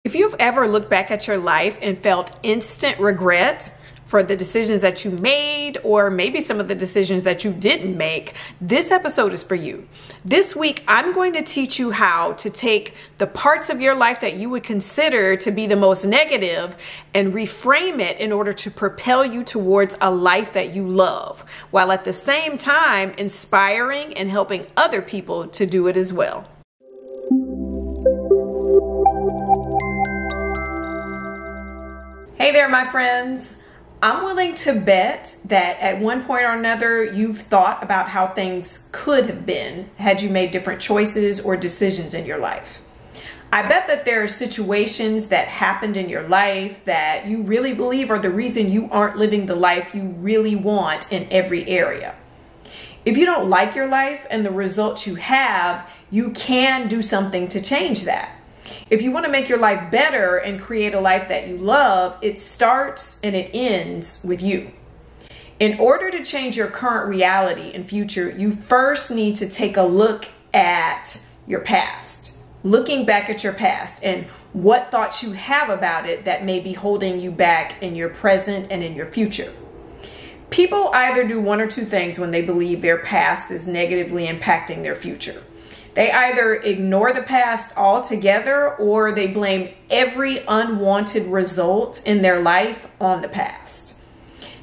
If you've ever looked back at your life and felt instant regret for the decisions that you made, or maybe some of the decisions that you didn't make, this episode is for you. This week, I'm going to teach you how to take the parts of your life that you would consider to be the most negative and reframe it in order to propel you towards a life that you love, while at the same time inspiring and helping other people to do it as well. Hey there, my friends. I'm willing to bet that at one point or another, you've thought about how things could have been had you made different choices or decisions in your life. I bet that there are situations that happened in your life that you really believe are the reason you aren't living the life you really want in every area. If you don't like your life and the results you have, you can do something to change that. If you want to make your life better and create a life that you love, it starts and it ends with you. In order to change your current reality and future, you first need to take a look at your past. Looking back at your past and what thoughts you have about it that may be holding you back in your present and in your future. People either do one or two things when they believe their past is negatively impacting their future. They either ignore the past altogether or they blame every unwanted result in their life on the past.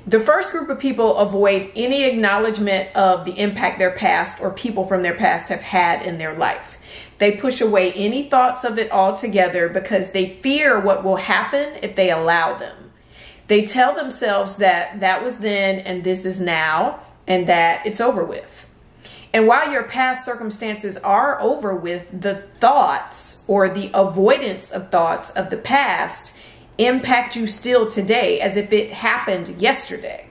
The first group of people avoid any acknowledgement of the impact their past or people from their past have had in their life. They push away any thoughts of it altogether because they fear what will happen if they allow them. They tell themselves that that was then and this is now and that it's over with. And while your past circumstances are over with, the thoughts or the avoidance of thoughts of the past impact you still today as if it happened yesterday.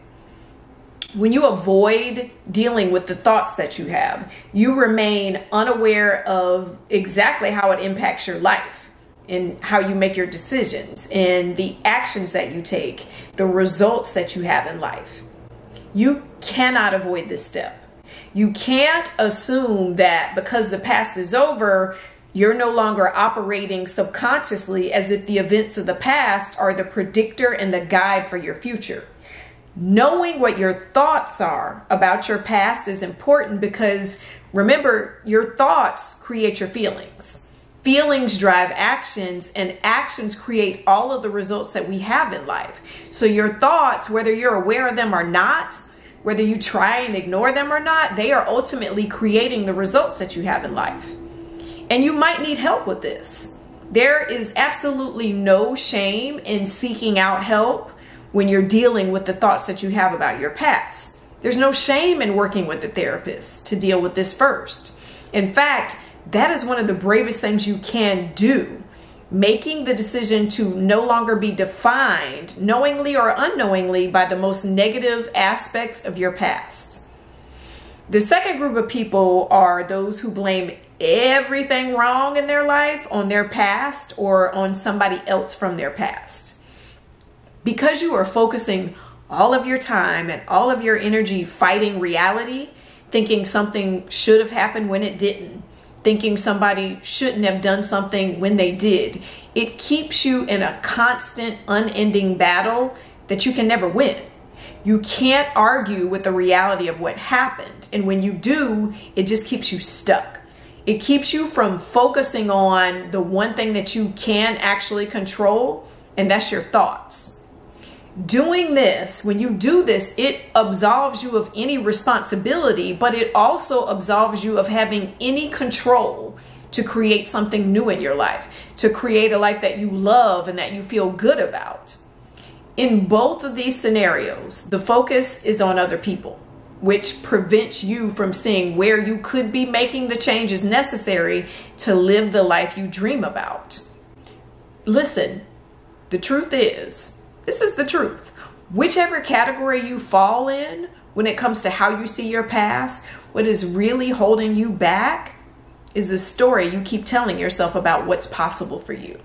When you avoid dealing with the thoughts that you have, you remain unaware of exactly how it impacts your life and how you make your decisions and the actions that you take, the results that you have in life. You cannot avoid this step. You can't assume that because the past is over, you're no longer operating subconsciously as if the events of the past are the predictor and the guide for your future. Knowing what your thoughts are about your past is important because, remember, your thoughts create your feelings. Feelings drive actions, and actions create all of the results that we have in life. So your thoughts, whether you're aware of them or not, whether you try and ignore them or not, they are ultimately creating the results that you have in life. And you might need help with this. There is absolutely no shame in seeking out help when you're dealing with the thoughts that you have about your past. There's no shame in working with a therapist to deal with this first. In fact, that is one of the bravest things you can do. Making the decision to no longer be defined, knowingly or unknowingly, by the most negative aspects of your past. The second group of people are those who blame everything wrong in their life on their past or on somebody else from their past. Because you are focusing all of your time and all of your energy fighting reality, thinking something should have happened when it didn't, thinking somebody shouldn't have done something when they did. It keeps you in a constant, unending battle that you can never win. You can't argue with the reality of what happened. And when you do, it just keeps you stuck. It keeps you from focusing on the one thing that you can actually control, and that's your thoughts. Doing this, when you do this, it absolves you of any responsibility, but it also absolves you of having any control to create something new in your life, to create a life that you love and that you feel good about. In both of these scenarios, the focus is on other people, which prevents you from seeing where you could be making the changes necessary to live the life you dream about. Listen, the truth is, this is the truth. Whichever category you fall in when it comes to how you see your past, what is really holding you back is the story you keep telling yourself about what's possible for you.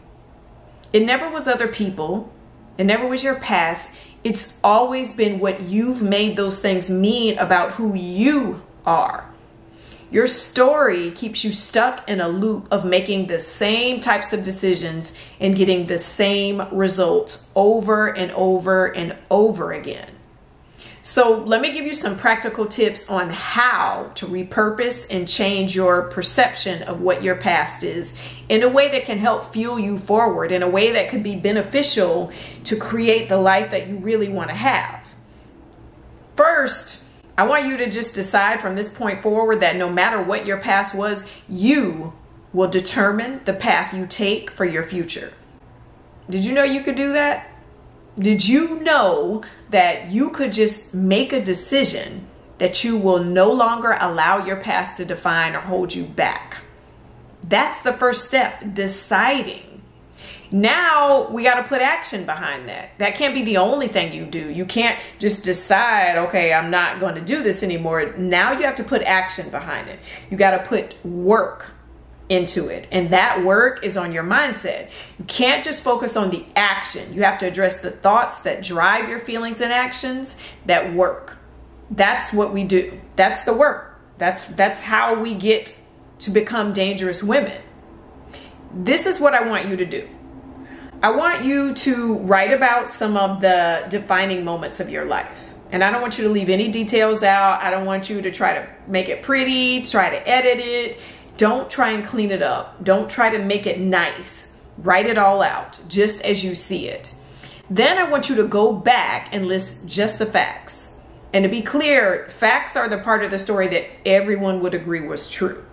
It never was other people. It never was your past. It's always been what you've made those things mean about who you are. Your story keeps you stuck in a loop of making the same types of decisions and getting the same results over and over and over again. So let me give you some practical tips on how to repurpose and change your perception of what your past is in a way that can help fuel you forward, in a way that could be beneficial to create the life that you really want to have. First, I want you to just decide from this point forward that no matter what your past was, you will determine the path you take for your future. Did you know you could do that? Did you know that you could just make a decision that you will no longer allow your past to define or hold you back? That's the first step, deciding. Now we got to put action behind that. That can't be the only thing you do. You can't just decide, okay, I'm not going to do this anymore. Now you have to put action behind it. You got to put work into it. And that work is on your mindset. You can't just focus on the action. You have to address the thoughts that drive your feelings and actions that work. That's what we do. That's the work. That's how we get to become dangerous women. This is what I want you to do. I want you to write about some of the defining moments of your life. And I don't want you to leave any details out. I don't want you to try to make it pretty, try to edit it. Don't try and clean it up. Don't try to make it nice. Write it all out just as you see it. Then I want you to go back and list just the facts. And to be clear, facts are the part of the story that everyone would agree was true.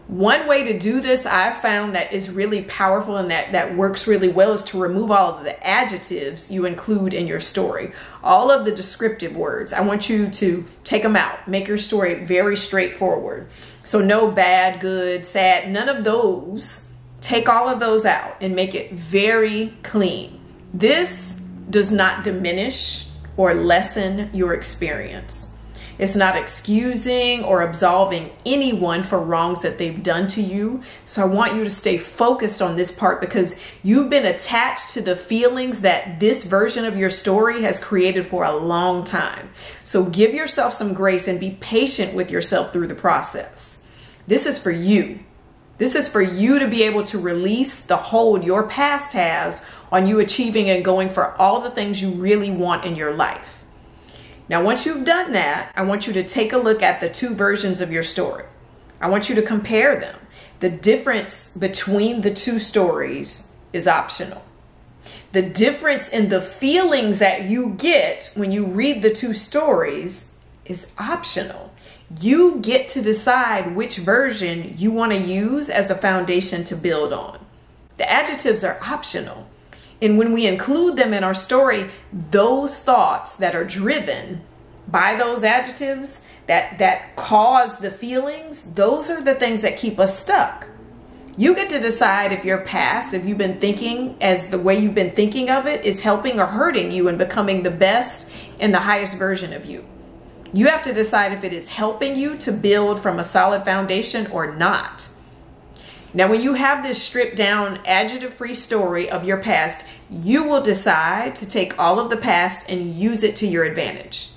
One way to do this I've found that is really powerful and that works really well is to remove all of the adjectives you include in your story. All of the descriptive words. I want you to take them out. Make your story very straightforward. So no bad, good, sad, none of those. Take all of those out and make it very clean. This does not diminish or lessen your experience. It's not excusing or absolving anyone for wrongs that they've done to you. So I want you to stay focused on this part because you've been attached to the feelings that this version of your story has created for a long time. So give yourself some grace and be patient with yourself through the process. This is for you. This is for you to be able to release the hold your past has on you achieving and going for all the things you really want in your life. Now, once you've done that, I want you to take a look at the two versions of your story. I want you to compare them. The difference between the two stories is optional. The difference in the feelings that you get when you read the two stories is optional. You get to decide which version you want to use as a foundation to build on. The adjectives are optional. And when we include them in our story, those thoughts that are driven by those adjectives that cause the feelings, those are the things that keep us stuck. You get to decide if your past, if you've been thinking as the way you've been thinking of it, is helping or hurting you in becoming the best and the highest version of you. You have to decide if it is helping you to build from a solid foundation or not. Now, when you have this stripped down, adjective-free story of your past, you will decide to take all of the past and use it to your advantage.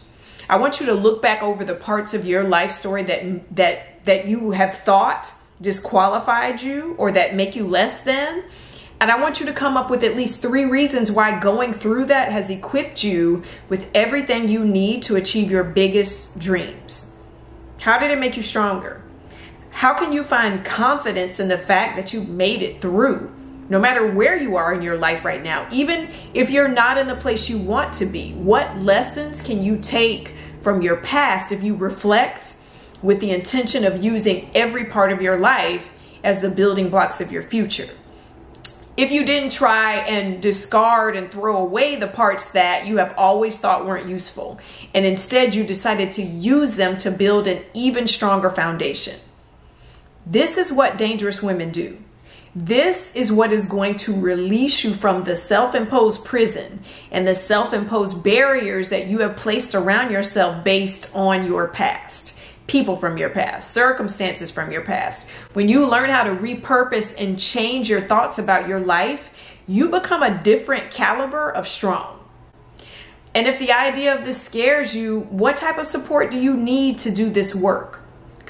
I want you to look back over the parts of your life story that you have thought disqualified you or that make you less than. And I want you to come up with at least 3 reasons why going through that has equipped you with everything you need to achieve your biggest dreams. How did it make you stronger? How can you find confidence in the fact that you made it through, no matter where you are in your life right now? Even if you're not in the place you want to be, what lessons can you take from your past if you reflect with the intention of using every part of your life as the building blocks of your future? If you didn't try and discard and throw away the parts that you have always thought weren't useful, and instead you decided to use them to build an even stronger foundation. This is what dangerous women do. This is what is going to release you from the self-imposed prison and the self-imposed barriers that you have placed around yourself based on your past. People from your past, circumstances from your past. When you learn how to repurpose and change your thoughts about your life, you become a different caliber of strong. And if the idea of this scares you, what type of support do you need to do this work?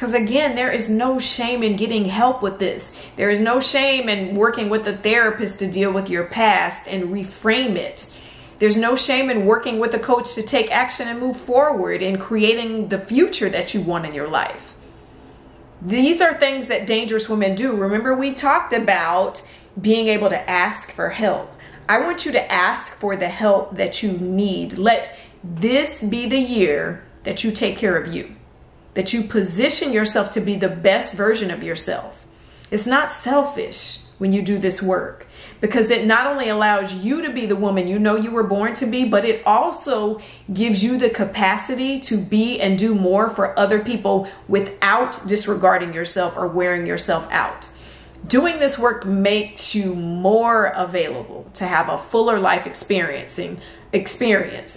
Because again, there is no shame in getting help with this. There is no shame in working with a therapist to deal with your past and reframe it. There's no shame in working with a coach to take action and move forward in creating the future that you want in your life. These are things that dangerous women do. Remember, we talked about being able to ask for help. I want you to ask for the help that you need. Let this be the year that you take care of you, that you position yourself to be the best version of yourself. It's not selfish when you do this work, because it not only allows you to be the woman you know you were born to be, but it also gives you the capacity to be and do more for other people without disregarding yourself or wearing yourself out. Doing this work makes you more available to have a fuller life experience,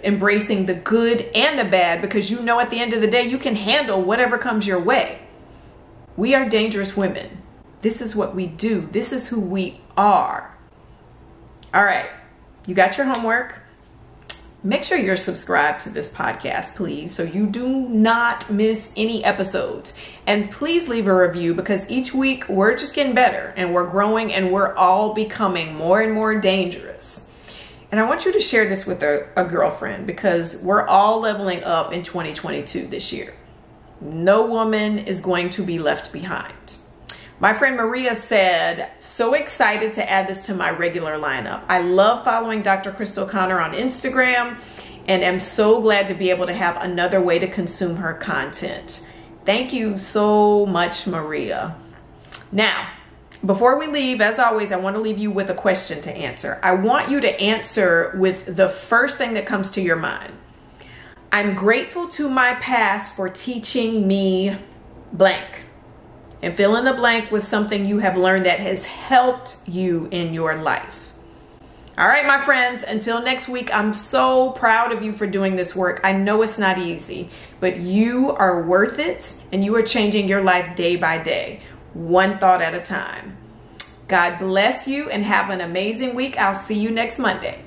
embracing the good and the bad, because you know at the end of the day you can handle whatever comes your way. We are dangerous women. This is what we do. This is who we are. All right, you got your homework. Make sure you're subscribed to this podcast, please, so you do not miss any episodes. And please leave a review, because each week we're just getting better and we're growing and we're all becoming more and more dangerous. And I want you to share this with a girlfriend, because we're all leveling up in 2022 this year. No woman is going to be left behind. My friend Maria said, so excited to add this to my regular lineup. I love following Dr. Crystal Connor on Instagram and am so glad to be able to have another way to consume her content. Thank you so much, Maria. Now, before we leave, as always, I want to leave you with a question to answer. I want you to answer with the first thing that comes to your mind. I'm grateful to my past for teaching me blank. And fill in the blank with something you have learned that has helped you in your life. All right, my friends, until next week, I'm so proud of you for doing this work. I know it's not easy, but you are worth it, and you are changing your life day by day, one thought at a time. God bless you and have an amazing week. I'll see you next Monday.